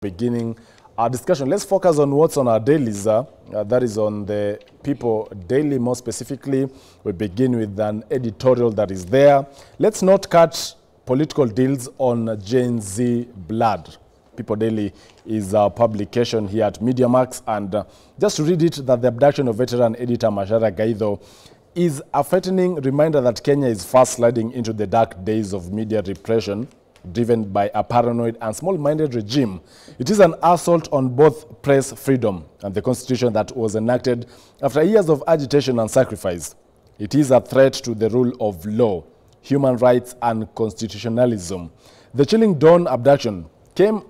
Beginning our discussion, let's focus on what's on our dailies. That is on the People Daily. More specifically, we begin with an editorial that is there. Let's not cut political deals on Gen Z blood. People Daily is a publication here at Media Max, and just to read it, that the abduction of veteran editor Mashara Gaido is a frightening reminder that Kenya is fast sliding into the dark days of media repression, driven by a paranoid and small-minded regime. It is an assault on both press freedom and the constitution that was enacted after years of agitation and sacrifice. It is a threat to the rule of law, human rights, and constitutionalism. The chilling dawn abduction came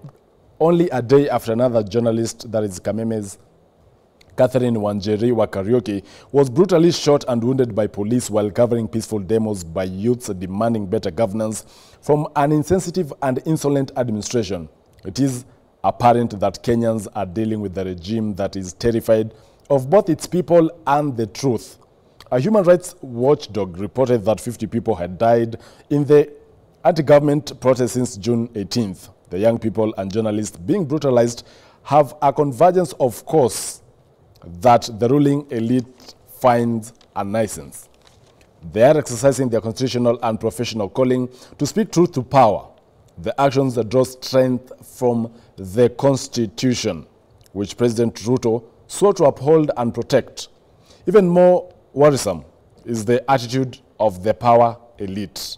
only a day after another journalist, that is Kameme's Catherine Wanjeri wa Karaoke, was brutally shot and wounded by police while covering peaceful demos by youths demanding better governance from an insensitive and insolent administration. It is apparent that Kenyans are dealing with a regime that is terrified of both its people and the truth. A human rights watchdog reported that 50 people had died in the anti-government protest since June 18th. The young people and journalists being brutalized have a convergence of course that the ruling elite finds a nuisance. They are exercising their constitutional and professional calling to speak truth to power. The actions that draw strength from the Constitution, which President Ruto swore to uphold and protect. Even more worrisome is the attitude of the power elite.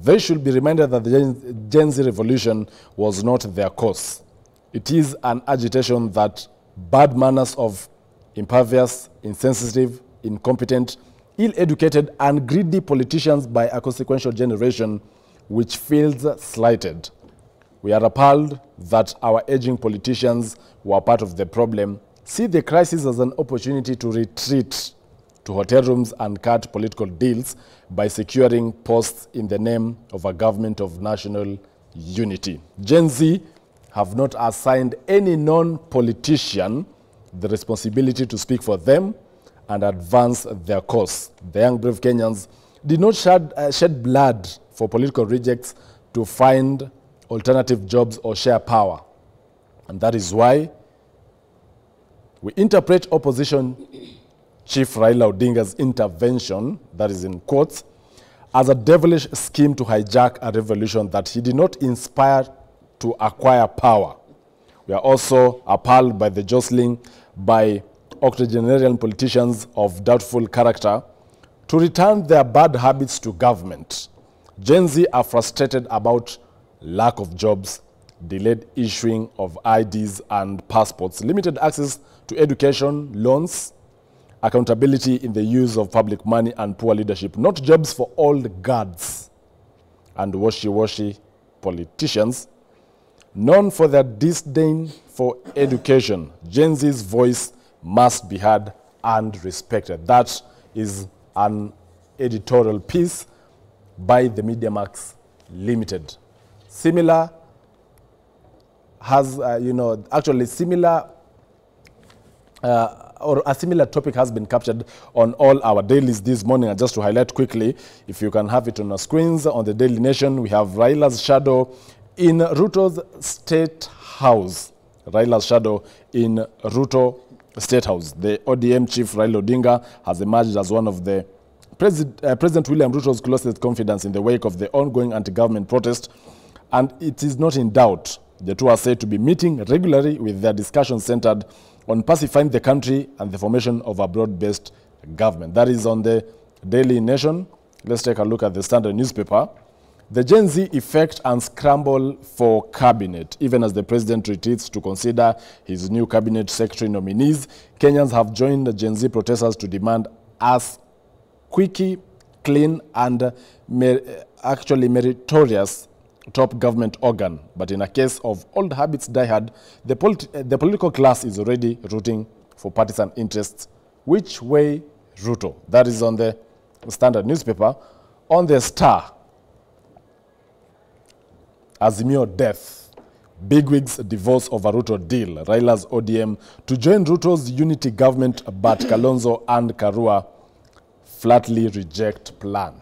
They should be reminded that the Gen Z revolution was not their cause. It is an agitation that bad manners of impervious, insensitive, incompetent, ill-educated, and greedy politicians by a consequential generation which feels slighted. We are appalled that our aging politicians, who are part of the problem, see the crisis as an opportunity to retreat to hotel rooms and cut political deals by securing posts in the name of a government of national unity. Gen Z have not assigned any non-politician the responsibility to speak for them and advance their cause. The young brave Kenyans did not shed blood for political rejects to find alternative jobs or share power. And that is why we interpret opposition Chief Raila Odinga's intervention, that is in quotes, as a devilish scheme to hijack a revolution that he did not inspire to acquire power. We are also appalled by the jostling by octogenarian politicians of doubtful character to return their bad habits to government. Gen Z are frustrated about lack of jobs, delayed issuing of IDs and passports, limited access to education, loans, accountability in the use of public money, and poor leadership. Not jobs for old guards and washy-washy politicians known for their disdain for education. Gen Z's voice must be heard and respected. That is an editorial piece by the Media Max Limited. Similar has, or a similar topic has been captured on all our dailies this morning. And just to highlight quickly, if you can have it on our screens, on the Daily Nation, we have Raila's shadow in Ruto's State House. Raila's shadow in Ruto State House. The ODM chief Raila Odinga has emerged as one of the President William Ruto's closest confidants in the wake of the ongoing anti-government protest, and it is not in doubt. The two are said to be meeting regularly with their discussions centered on pacifying the country and the formation of a broad-based government. That is on the Daily Nation. Let's take a look at the Standard newspaper. The Gen Z effect and scramble for cabinet. Even as the president retreats to consider his new cabinet secretary nominees, Kenyans have joined the Gen Z protesters to demand as quickie, clean, and actually meritorious top government organ. But in a case of old habits die hard, the political class is already rooting for partisan interests. Which way, Ruto? That is on the Standard newspaper. On the Star, Azimio death. Bigwigs divorce over Ruto deal. Raila's ODM to join Ruto's unity government, but Kalonzo and Karua flatly reject plan.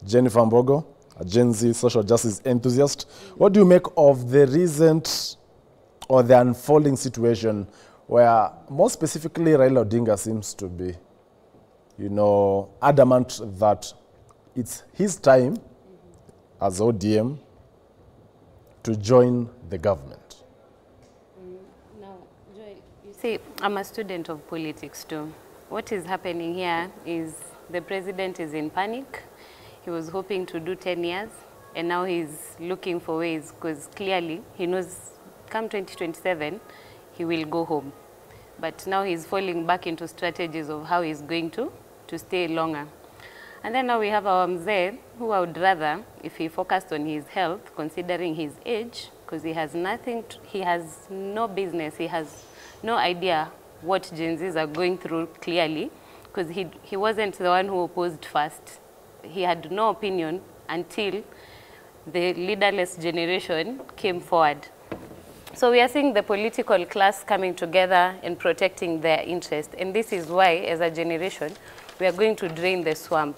Jennifer Mbogo, a Gen Z social justice enthusiast, what do you make of the recent or the unfolding situation where more specifically Raila Odinga seems to be, adamant that it's his time as ODM to join the government? Now, Joy, you see, I'm a student of politics too. What is happening here is the president is in panic. He was hoping to do 10 years, and now he's looking for ways, because clearly he knows come 2027, he will go home. But now he's falling back into strategies of how he's going to stay longer. And then now we have our mzee, who I would rather, if he focused on his health, considering his age, because he has nothing, he has no business, he has no idea what Gen Zs are going through clearly, because he wasn't the one who opposed first. He had no opinion until the leaderless generation came forward. So we are seeing the political class coming together and protecting their interest. And this is why, as a generation, we are going to drain the swamp.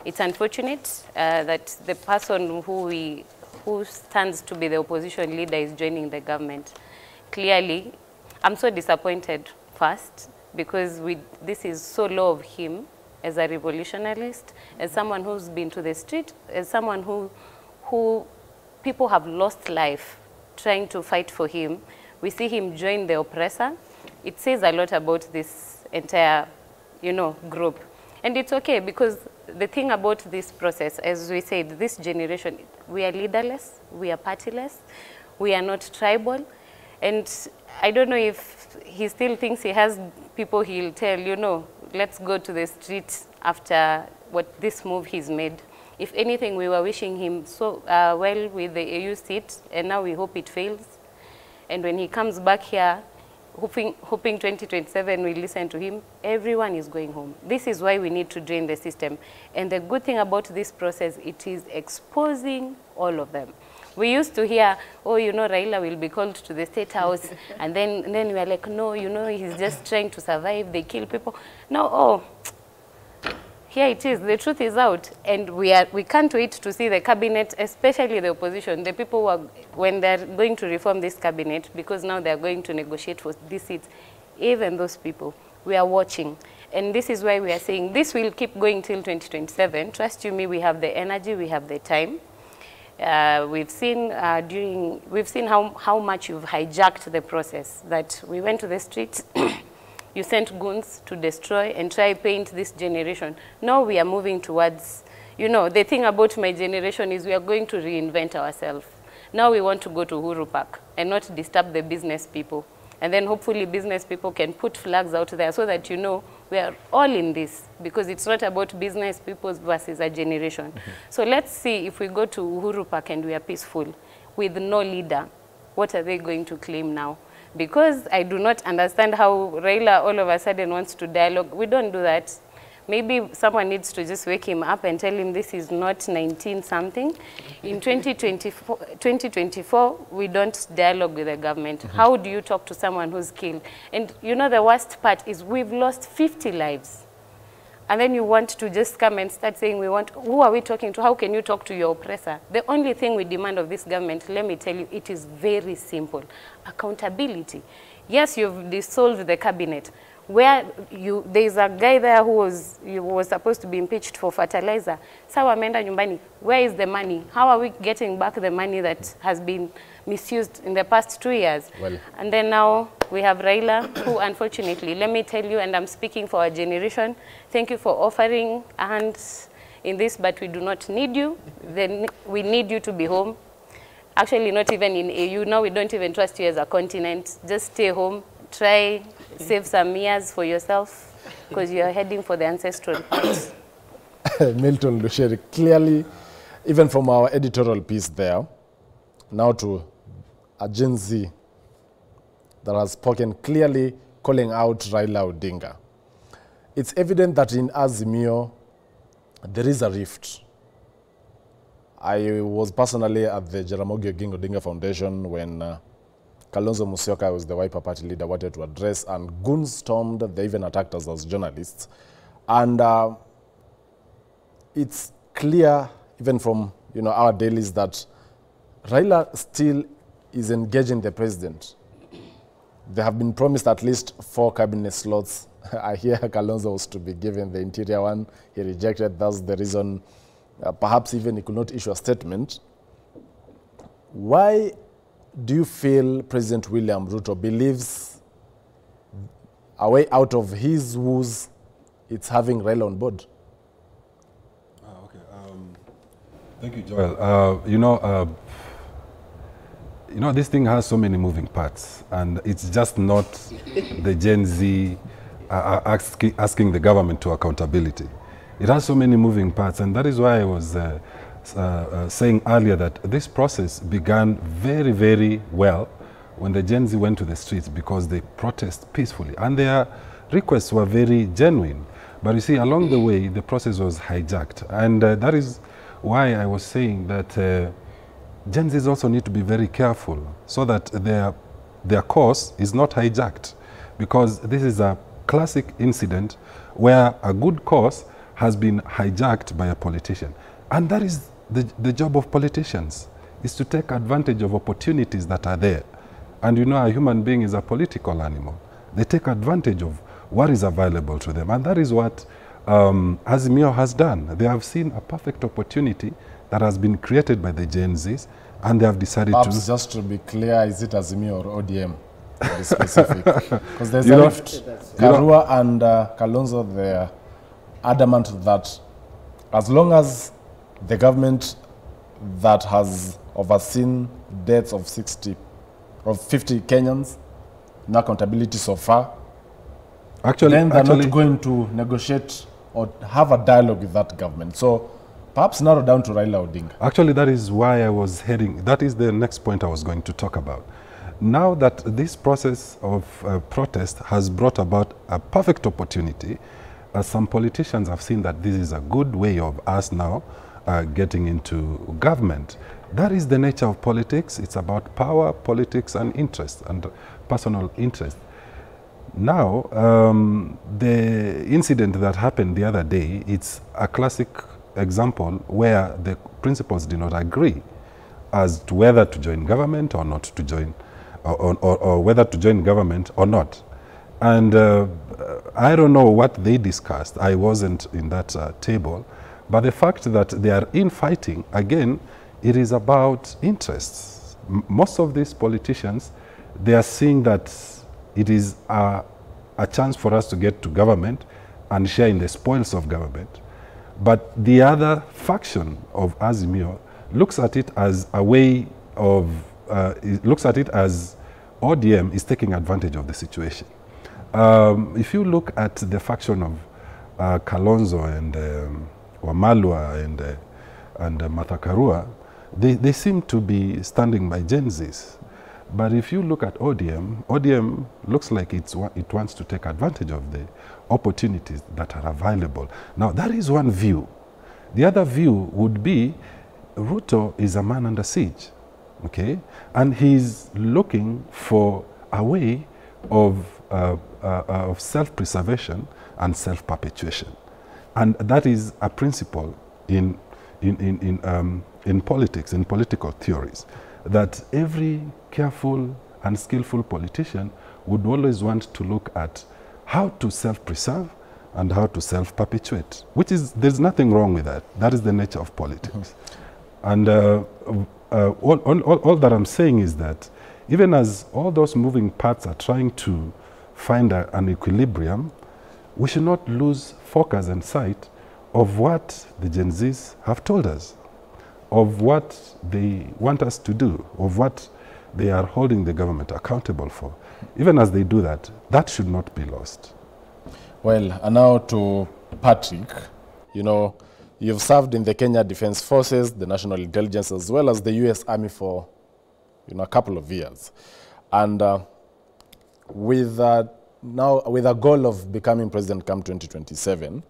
It's unfortunate that the person who stands to be the opposition leader is joining the government. Clearly, I'm so disappointed first, because this is so low of him as a revolutionist, as someone who's been to the street, as someone who people have lost life trying to fight for him. We see him join the oppressor. It says a lot about this entire, group. And it's okay, because the thing about this process, as we said, this generation, we are leaderless, we are partyless, we are not tribal. And I don't know if he still thinks he has people he'll tell, let's go to the street after this move he's made. If anything, we were wishing him so well with the AU seat, and now we hope it fails. And when he comes back here, hoping 2027 we listen to him, everyone is going home. This is why we need to drain the system. And the good thing about this process, it is exposing all of them. We used to hear, oh, Raila will be called to the State House, and then we are like, no, he's just trying to survive, they kill people. No, here it is, the truth is out, and we can't wait to see the cabinet, especially the opposition, the people who are, when they're going to reform this cabinet, because now they're going to negotiate for these seats, even those people, we are watching. And this is why we are saying this will keep going till 2027. Trust you me, we have the energy, we have the time. We've seen how much you've hijacked the process, that we went to the streets, you sent goons to destroy and try paint this generation. Now we are moving towards, the thing about my generation is we are going to reinvent ourselves. Now we want to go to Uhuru Park and not disturb the business people. And then hopefully business people can put flags out there so that we are all in this, because it's not about business people versus a generation. So let's see, if we go to Uhuru Park and we are peaceful with no leader, what are they going to claim now? Because I do not understand how Raila all of a sudden wants to dialogue. We don't do that. Maybe someone needs to just wake him up and tell him this is not 19-something. In 2024, we don't dialogue with the government. How do you talk to someone who's killed? And the worst part is we've lost 50 lives. And then you want to just come and start saying, who are we talking to? How can you talk to your oppressor? The only thing we demand of this government, let me tell you, it is very simple. Accountability. Yes, you've dissolved the cabinet. There's a guy there who was supposed to be impeached for fertilizer. Sawa ameenda nyumbani. Where is the money? How are we getting back the money that has been misused in the past 2 years? Well, and then now we have Raila, who unfortunately, let me tell you, and I'm speaking for our generation, thank you for offering a hand in this, but we do not need you. Then we need you to be home. Actually, not even in AU. Now we don't even trust you as a continent. Just stay home. Try save some years for yourself, because you're heading for the ancestral part. Milton Lusheri, clearly, even from our editorial piece there, now to a Gen Z that has spoken clearly, calling out Raila Odinga. It's evident that in Azimio, there is a rift. I was personally at the Jaramogi Oginga Odinga Foundation when Kalonzo Musyoka, was the Wiper Party leader, wanted to address, and goons stormed. They even attacked us as journalists. And it's clear, even from our dailies, that Raila still is engaging the president There have been promised at least 4 cabinet slots. I hear Kalonzo was to be given the interior one. He rejected. That's the reason. Perhaps even he could not issue a statement. Why do you feel President William Ruto believes a way out of his woes it's having Raila on board? Okay. Thank you, Joel. This thing has so many moving parts, and it's just not the Gen Z asking the government to accountability. It has so many moving parts, and that is why I was saying earlier that this process began very, very well when the Gen Z went to the streets, because they protest peacefully, and their requests were very genuine. But you see, along the way, the process was hijacked, and that is why I was saying that Gen Zs also need to be very careful so that their cause is not hijacked, because this is a classic incident where a good cause has been hijacked by a politician. And that is the job of politicians, is to take advantage of opportunities that are there. And you know, a human being is a political animal. They take advantage of what is available to them. And that is what Azimio has done. They have seen a perfect opportunity that has been created by the Gen Zs, and they have decided Perhaps just to be clear, is it Azimio or ODM? To be specific. Because there's a rift. Karua and Kalonzo, they're adamant that as long as the government that has overseen deaths of 50 Kenyans, no accountability so far, then they're not going to negotiate or have a dialogue with that government. So perhaps narrow down to Raila Odinga. Actually, that is why I was heading. That is the next point I was going to talk about. Now that this process of protest has brought about a perfect opportunity, some politicians have seen that this is a good way of us now getting into government. That is the nature of politics. It's about power, politics, and interest, and personal interest. Now, the incident that happened the other day, it's a classic example where the principals did not agree as to whether to join government or not to join, or whether to join government or not. And I don't know what they discussed. I wasn't in that table. But the fact that they are infighting, again, it is about interests. Most of these politicians, they are seeing that it is a chance for us to get to government and share in the spoils of government. But the other faction of Azimio looks at it as a way of, looks at it as ODM is taking advantage of the situation. If you look at the faction of Kalonzo and Wamalwa and Martha Karua, they seem to be standing by Gen Zs. But if you look at ODM, ODM looks like it wants to take advantage of the opportunities that are available. Now, that is one view. The other view would be Ruto is a man under siege, okay? And he's looking for a way of self-preservation and self-perpetuation. And that is a principle in politics, in political theories, that every careful and skillful politician would always want to look at how to self-preserve and how to self-perpetuate, which is, there's nothing wrong with that. That is the nature of politics. And all that I'm saying is that even as all those moving parts are trying to find an equilibrium, we should not lose focus and sight of what the Gen Zs have told us, of what they want us to do, of what they are holding the government accountable for. Even as they do that, that should not be lost. Well, and now to Patrick. You know, you've served in the Kenya Defense Forces, the National Intelligence, as well as the US Army for, you know, a couple of years. And with now with a goal of becoming president come 2027,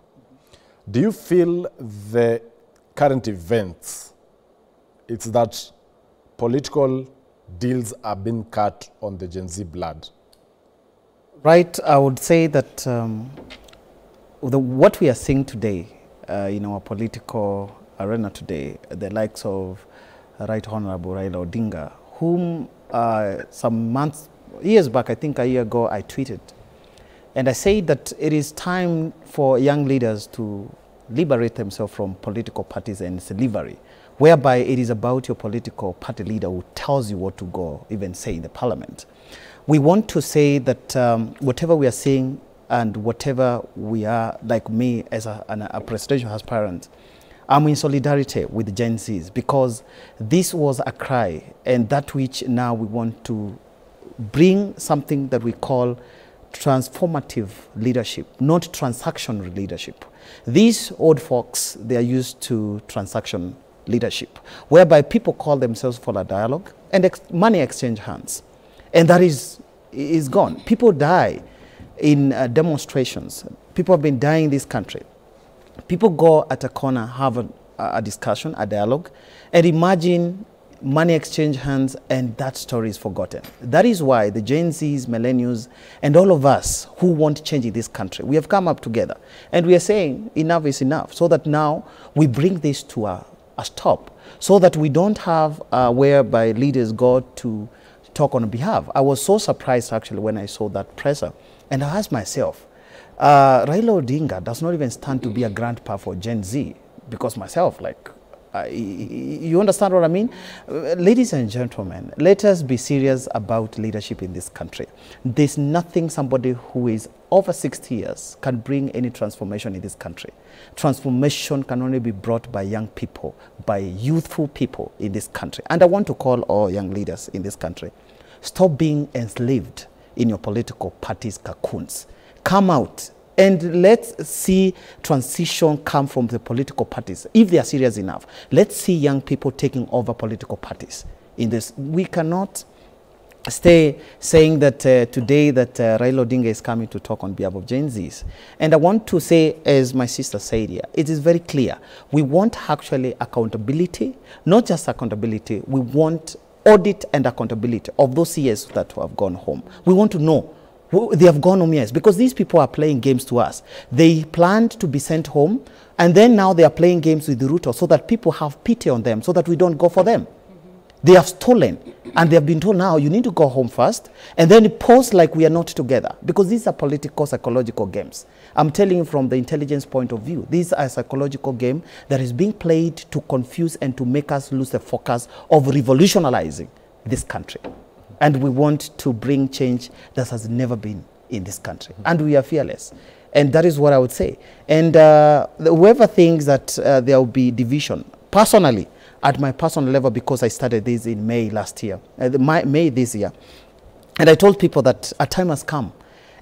do you feel the current events, it's that political deals are being cut on the Gen Z blood? Right, I would say that what we are seeing today in our political arena today, the likes of Right Honorable Raila Odinga, whom some months years back, I think a year ago, I tweeted. And I said that it is time for young leaders to liberate themselves from political parties and slavery, whereby it is about your political party leader who tells you what to go, even say in the parliament. We want to say that whatever we are saying and whatever we are, like me as a presidential aspirant, I'm in solidarity with Gen Zs, because this was a cry, and that which now we want to bring something that we call transformative leadership, not transactional leadership. These old folks, they are used to transaction leadership, whereby people call themselves for a dialogue and money exchange hands. And that is gone. People die in demonstrations. People have been dying in this country. People go at a corner, have a discussion, a dialogue, and imagine money exchange hands, and that story is forgotten. That is why the Gen Zs, millennials, and all of us who want change in this country, we have come up together, and we are saying enough is enough, so that now we bring this to a stop, so that we don't have whereby leaders go to talk on behalf. I was so surprised actually when I saw that presser, and I asked myself, Raila Odinga does not even stand to be a grandpa for Gen Z, because myself, like, you understand what I mean? Ladies and gentlemen, let us be serious about leadership in this country. There's nothing somebody who is over 60 years can bring any transformation in this country. Transformation can only be brought by young people, by youthful people in this country. And I want to call all young leaders in this country, stop being enslaved in your political party's cocoons. Come out and let's see transition come from the political parties. If they are serious enough, let's see young people taking over political parties in this. We cannot stay saying that today that Raila Odinga is coming to talk on behalf of Gen Zs. And I want to say, as my sister said here, it is very clear. We want actually accountability, not just accountability, we want audit and accountability of those CEs that have gone home. We want to know they have gone home, yes, because these people are playing games to us. They planned to be sent home, and then now they are playing games with the Ruto so that people have pity on them, so that we don't go for them. They have stolen, and they have been told now you need to go home first, and then pose like we are not together, because these are political, psychological games. I'm telling you from the intelligence point of view, these are a psychological game that is being played to confuse and to make us lose the focus of revolutionizing this country. And we want to bring change that has never been in this country. And we are fearless. And that is what I would say. And whoever thinks that there will be division, personally, at my personal level, because I started this in May last year, May this year, and I told people that a time has come.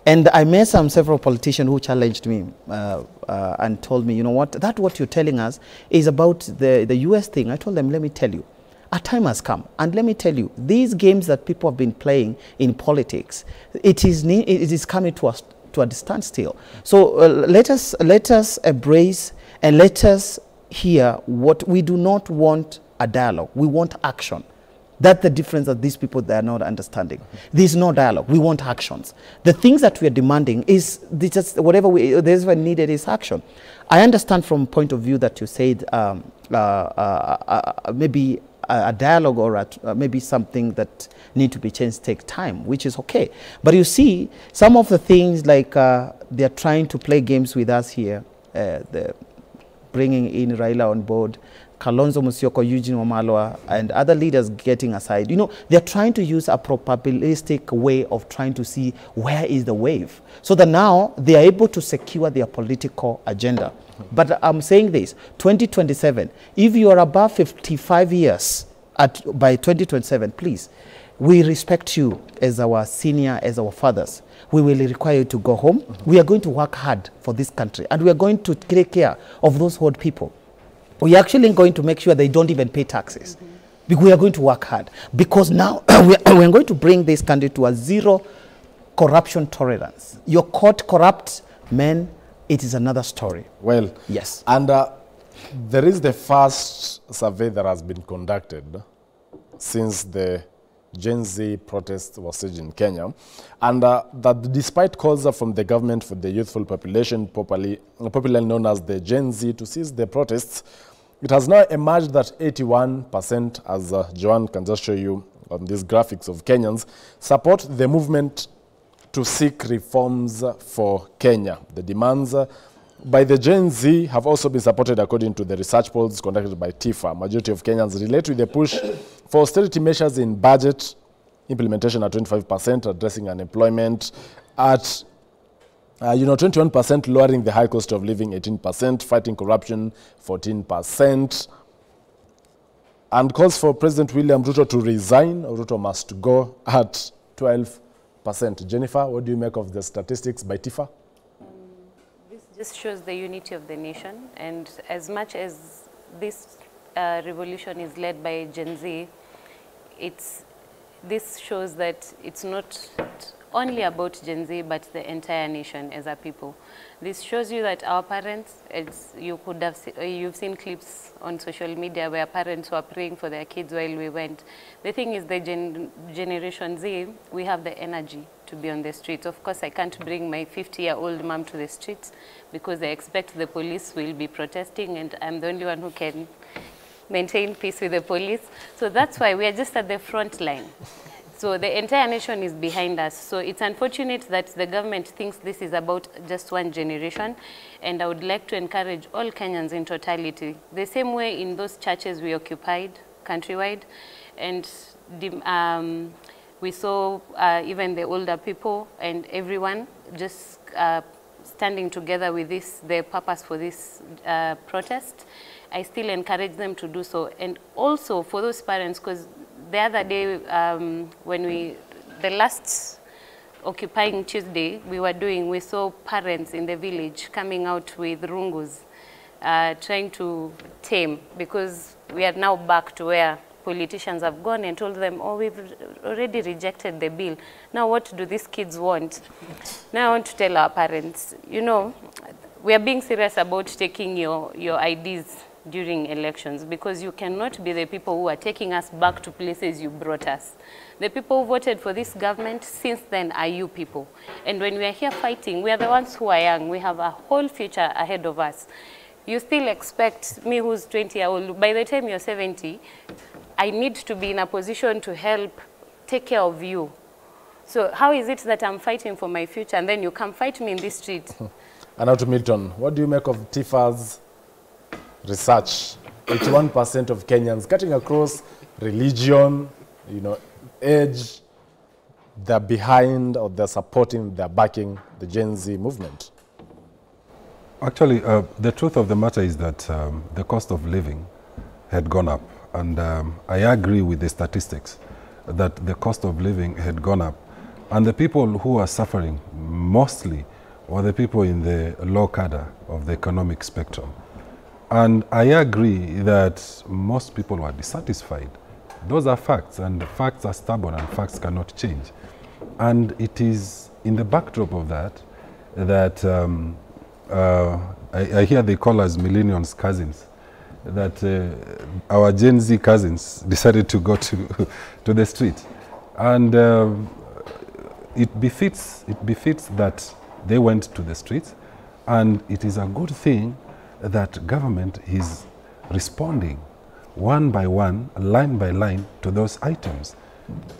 And I met several politicians who challenged me and told me, you know what you're telling us is about the US thing. I told them, let me tell you, a time has come. And let me tell you, these games that people have been playing in politics, it is coming to a standstill. So let us embrace and let us hear what we do. Not want a dialogue. We want action. That's the difference that these people, they are not understanding. There's no dialogue. We want actions. The things that we are demanding is just whatever there's needed is action. I understand from a point of view that you said maybe a dialogue or maybe something that need to be changed take time, which is okay. But you see, some of the things like they are trying to play games with us here, bringing in Raila on board, Kalonzo Musyoka, Eugene Wamalwa, and other leaders getting aside. You know, they're trying to use a probabilistic way of trying to see where is the wave, so that now they are able to secure their political agenda. But I'm saying this, 2027, if you are above 55 years by 2027, please, we respect you as our senior, as our fathers. We will require you to go home. We are going to work hard for this country, and we are going to take care of those old people. We are actually going to make sure they don't even pay taxes. We are going to work hard, because now we are going to bring this country to a zero corruption tolerance. Your court corrupt men, it is another story. Well, yes. And there is the first survey that has been conducted since the Gen Z protest was staged in Kenya, and that despite calls from the government for the youthful population, popularly known as the Gen Z, to cease the protests, it has now emerged that 81%, as Joanne can just show you, on these graphics of Kenyans, support the movement to seek reforms for Kenya. The demands by the Gen Z have also been supported according to the research polls conducted by TIFA. Majority of Kenyans relate with the push for austerity measures in budget implementation at 25%, addressing unemployment at 21%, lowering the high cost of living 18%, fighting corruption 14%, and calls for President William Ruto to resign. Ruto must go at 12%. Jennifer, what do you make of the statistics by TIFA? This just shows the unity of the nation, and as much as this revolution is led by Gen Z, this shows that it's not only about Gen Z, but the entire nation as a people. This shows you that our parents, as you could have you've seen clips on social media where parents were praying for their kids while we went. The thing is, the Generation Z, we have the energy to be on the streets. Of course, I can't bring my 50-year-old mom to the streets because I expect the police will be protesting, and I'm the only one who can maintain peace with the police. So that's why we are just at the front line. So the entire nation is behind us. So it's unfortunate that the government thinks this is about just one generation. And I would like to encourage all Kenyans in totality, the same way in those churches we occupied countrywide. And we saw even the older people and everyone just standing together with the purpose for this protest. I still encourage them to do so. And also for those parents, because the other day, the last occupying Tuesday we saw parents in the village coming out with rungus, trying to tame, because we are now back to where politicians have gone and told them, oh, we've already rejected the bill. Now what do these kids want? Now I want to tell our parents, you know, we are being serious about taking your IDs during elections, because you cannot be the people who are taking us back to places you brought us. The people who voted for this government since then are you people. And when we are here fighting, we are the ones who are young. We have a whole future ahead of us. You still expect me, who's 20-year-old, by the time you're 70, I need to be in a position to help take care of you. So how is it that I'm fighting for my future and then you come fight me in this street? And now to Milton, what do you make of TIFA's research? 81% of Kenyans, cutting across religion, age, they're behind, or they're supporting, they're backing the Gen Z movement. Actually, the truth of the matter is that the cost of living had gone up. And I agree with the statistics that the cost of living had gone up. And the people who are suffering mostly were the people in the low cadre of the economic spectrum. And I agree that most people were dissatisfied. Those are facts, and facts are stubborn, and facts cannot change. And it is in the backdrop of that I hear they call us millennials cousins, that our Gen Z cousins decided to go to the street. And it befits that they went to the streets, and it is a good thing that government is responding one by one, line by line, to those items.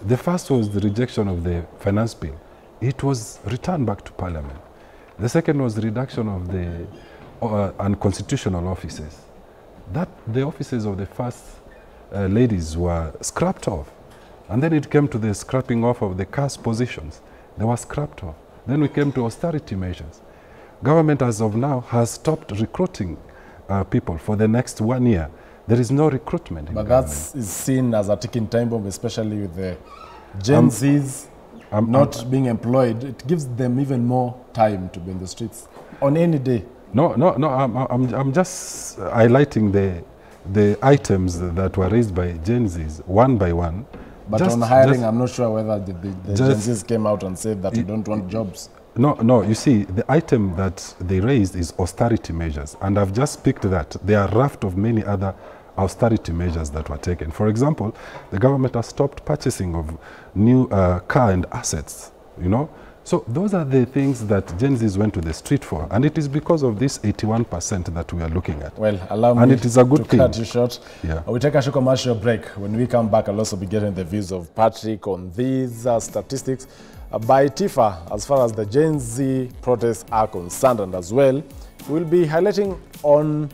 The first was the rejection of the finance bill. It was returned back to Parliament. The second was the reduction of the unconstitutional offices. The offices of the first ladies were scrapped off. And then it came to the scrapping off of the caste positions. They were scrapped off. Then we came to austerity measures. Government, as of now, has stopped recruiting people for the next 1 year. There is no recruitment. But that is seen as a ticking time bomb, especially with the Gen Zs not being employed. It gives them even more time to be in the streets on any day. No, I'm just highlighting the items that were raised by Gen Zs one by one. But on hiring, I'm not sure whether the Gen Zs came out and said that we don't want jobs. No, you see, the item that they raised is austerity measures, and I've just picked that. There are a raft of many other austerity measures that were taken. For example, the government has stopped purchasing of new car and assets, So those are the things that Gen Zs went to the street for, and it is because of this 81% that we are looking at. Well, allow me and it is a good to cut you short. Yeah. We take a short commercial break. When we come back, I'll also be getting the views of Patrick on these statistics by Tifa as far as the Gen Z protests are concerned, and as well, we'll be highlighting on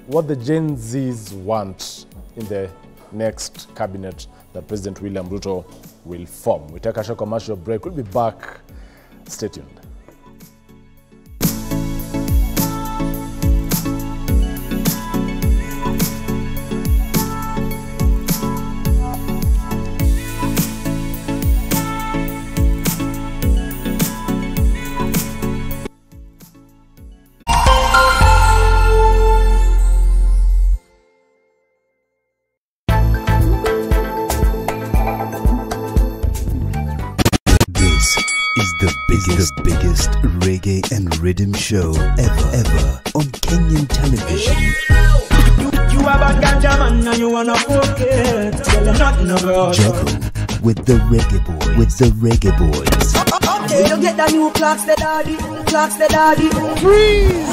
what the Gen Zs want in the next cabinet that President William Ruto will form. We take a short commercial break. We'll be back. Stay tuned. The biggest reggae and rhythm show ever on Kenyan television. You have a ganja man and you wanna forget. Tell them nothing about Juggle with the reggae boys. Okay, you get the new clocks, the daddy. Freeze!